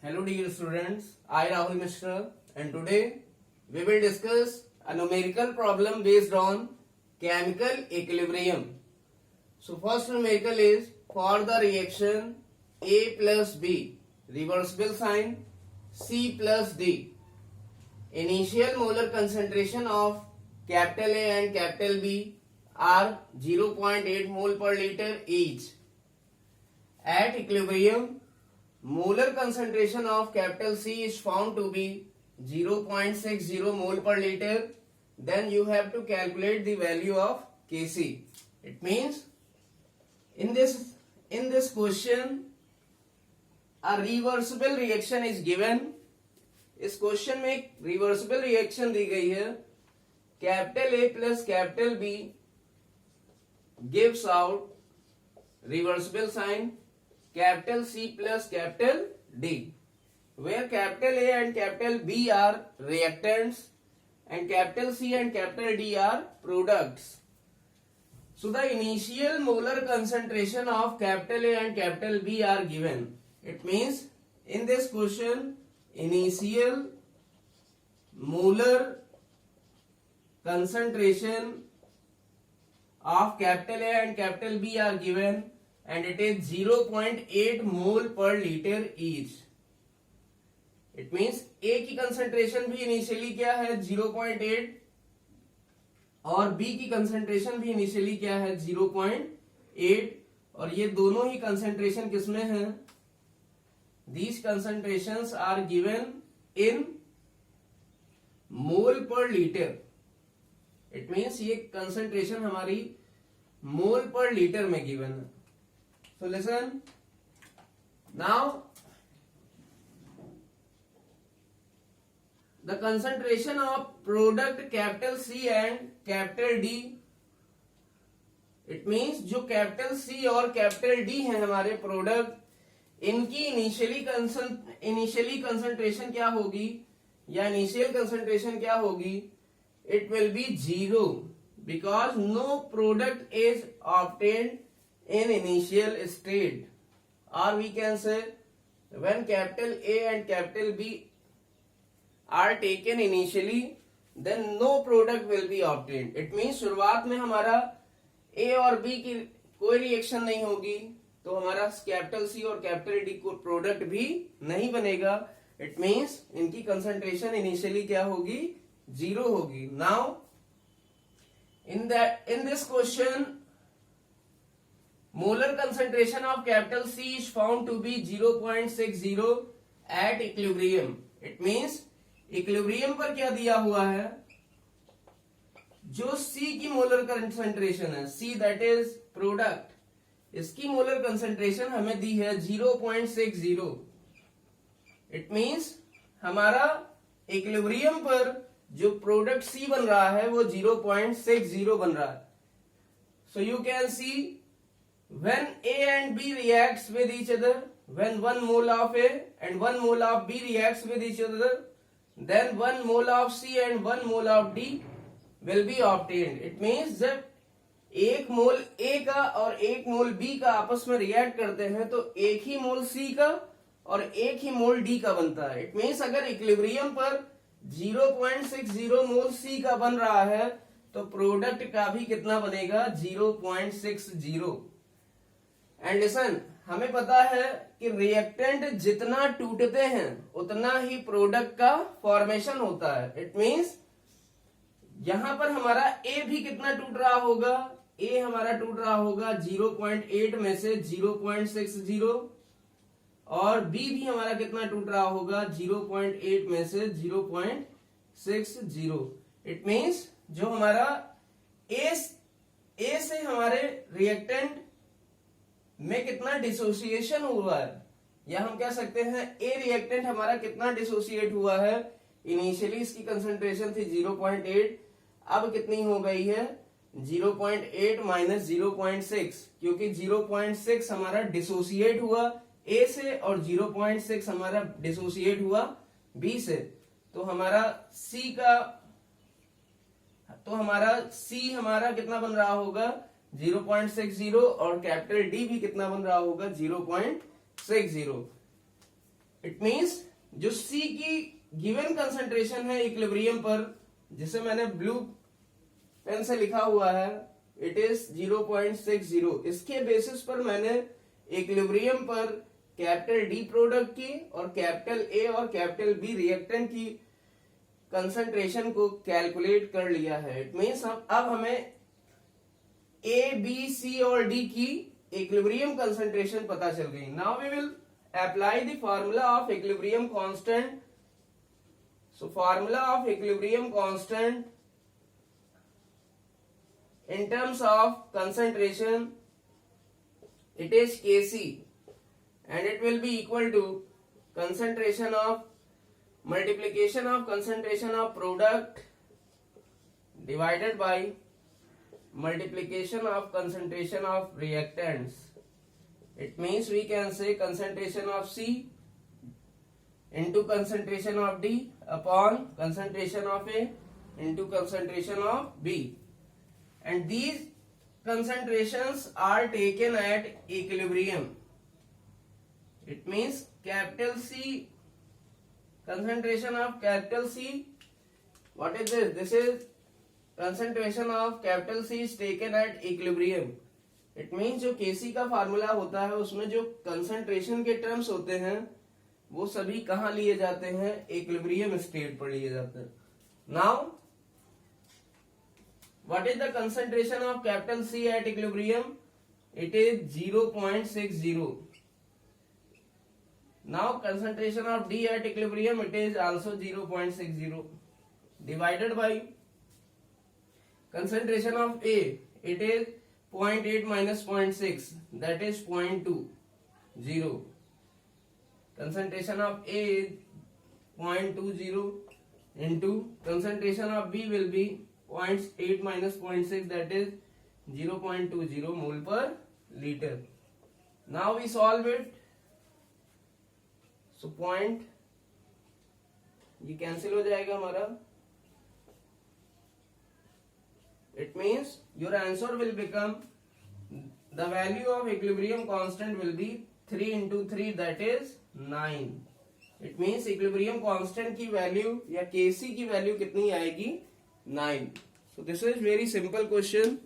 Hello dear students, I Rahul Mishra and today we will discuss a numerical problem based on chemical equilibrium. So first numerical is for the reaction A plus B, reversible sign C plus D. Initial molar concentration of capital A and capital B are 0.8 mole per liter each. At equilibrium, molar concentration of capital C is found to be 0.60 mole per liter. Then you have to calculate the value of Kc. It means in this question a reversible reaction is given. इस question में एक reversible reaction दी गई है. Capital A plus capital B gives out reversible sign capital C plus capital D, where capital A and capital B are reactants and capital C and capital D are products. So the initial molar concentration of capital A and capital B are given. It means in this question initial molar concentration of capital A and capital B are given and it is 0.8 mole per liter each. It means A की concentration भी initially क्या है 0.8 और B की concentration भी initially क्या है 0.8 और ये दोनों ही कंसंट्रेशन किसमें है? These concentrations are given in mole per liter. It means ये कंसंट्रेशन हमारी मोल पर लीटर में गिवन है. So listen, now the concentration of product capital C and capital D, it means जो capital C और capital D हैं हमारे product, इनकी इनिशियली कंसंट्रेशन क्या होगी या इनिशियल कंसंट्रेशन क्या होगी? It will be 0 because no product is obtained in initial state, or we can say when capital A and capital B are taken initially then no product will be obtained. It means शुरुआत में हमारा A और B की कोई reaction नहीं होगी तो हमारा कैपिटल C और कैपिटल D को प्रोडक्ट भी नहीं बनेगा. इट मींस इनकी कंसंट्रेशन इनिशियली क्या होगी? 0 होगी. Now in this question molar concentration of capital C is found to be 0.60 at equilibrium. It means equilibrium पर क्या दिया हुआ है? जो C की मोलर कंसंट्रेशन है, C that is प्रोडक्ट, इसकी मोलर कंसंट्रेशन हमें दी है 0.60. इट मींस हमारा इक्विलिब्रियम पर जो प्रोडक्ट C बन रहा है वो 0.60 बन रहा है. So you can see when A and B reacts with each other, when 1 mole of A and 1 mole of B reacts with each other, then 1 mole of C and 1 mole of D will be obtained. It means जब एक मोल A का और एक मोल B का आपस में react करते हैं तो एक ही मोल C का और एक ही मोल D का बनता है. इट मीन्स अगर इक्विलिब्रियम पर 0.60 मोल C का बन रहा है तो प्रोडक्ट का भी कितना बनेगा? 0.60. एंड लिसन, हमें पता है कि रिएक्टेंट जितना टूटते हैं उतना ही प्रोडक्ट का फॉर्मेशन होता है. इट मींस यहां पर हमारा ए भी कितना टूट रहा होगा? ए हमारा टूट रहा होगा 0.8 में से 0.60 और बी भी हमारा कितना टूट रहा होगा? 0.8 में से 0.60. इट मींस जो हमारा ए से हमारे रिएक्टेंट में कितना डिसोसिएशन हुआ है, या हम कह सकते हैं ए रिएक्टेंट हमारा कितना डिसोसिएट हुआ है. इनिशियली इसकी कंसंट्रेशन थी 0.8, अब कितनी हो गई है? 0.8 माइनस 0.6, क्योंकि 0.6 हमारा डिसोसिएट हुआ ए से और 0.6 हमारा डिसोसिएट हुआ बी से. तो हमारा C हमारा कितना बन रहा होगा? 0.60 और कैपिटल डी भी कितना बन रहा होगा? 0.60. इट मींस जो C की गिवन कंसंट्रेशन है इक्विलिब्रियम पर, जिसे मैंने ब्लू पेन से लिखा हुआ है, इट इज 0.60। इसके बेसिस पर मैंने इक्विलिब्रियम पर कैपिटल डी प्रोडक्ट की और कैपिटल ए और कैपिटल बी रिएक्टेंट की कंसंट्रेशन को कैलकुलेट कर लिया है। इट मींस अब हमें ए बी सी और डी की इक्विलिब्रियम कंसंट्रेशन पता चल गई। Now we will apply the formula of equilibrium constant. So formula of equilibrium constant in terms of concentration, it is Kc and it will be equal to concentration of multiplication of concentration of product divided by multiplication of concentration of reactants. It means we can say concentration of C into concentration of D upon concentration of A into concentration of B. And these concentrations are taken at equilibrium. It means capital C, concentration of capital C, what is this? This is concentration of capital C is taken at equilibrium. It means जो Kc का formula होता है उसमें जो concentration के terms होते हैं वो सभी कहाँ लिए जाते हैं? equilibrium स्टेट पर लिए जाते हैं। Now what is the concentration of capital C at equilibrium? It is 0.60. Now concentration of D at equilibrium, it is also 0.60 divided by concentration of A, it is 0.8 minus 0.6, that is 0.20. Concentration of A is 0.20 into concentration of B will be 0.8 minus 0.6, that is 0.20 mole per liter. Now we solve it. So point ये cancel हो जाएगा हमारा. It means your answer will become the value of equilibrium constant will be 3 into 3, that is 9. It means equilibrium constant की value या Kc की value कितनी आएगी? 9. So this is very simple question.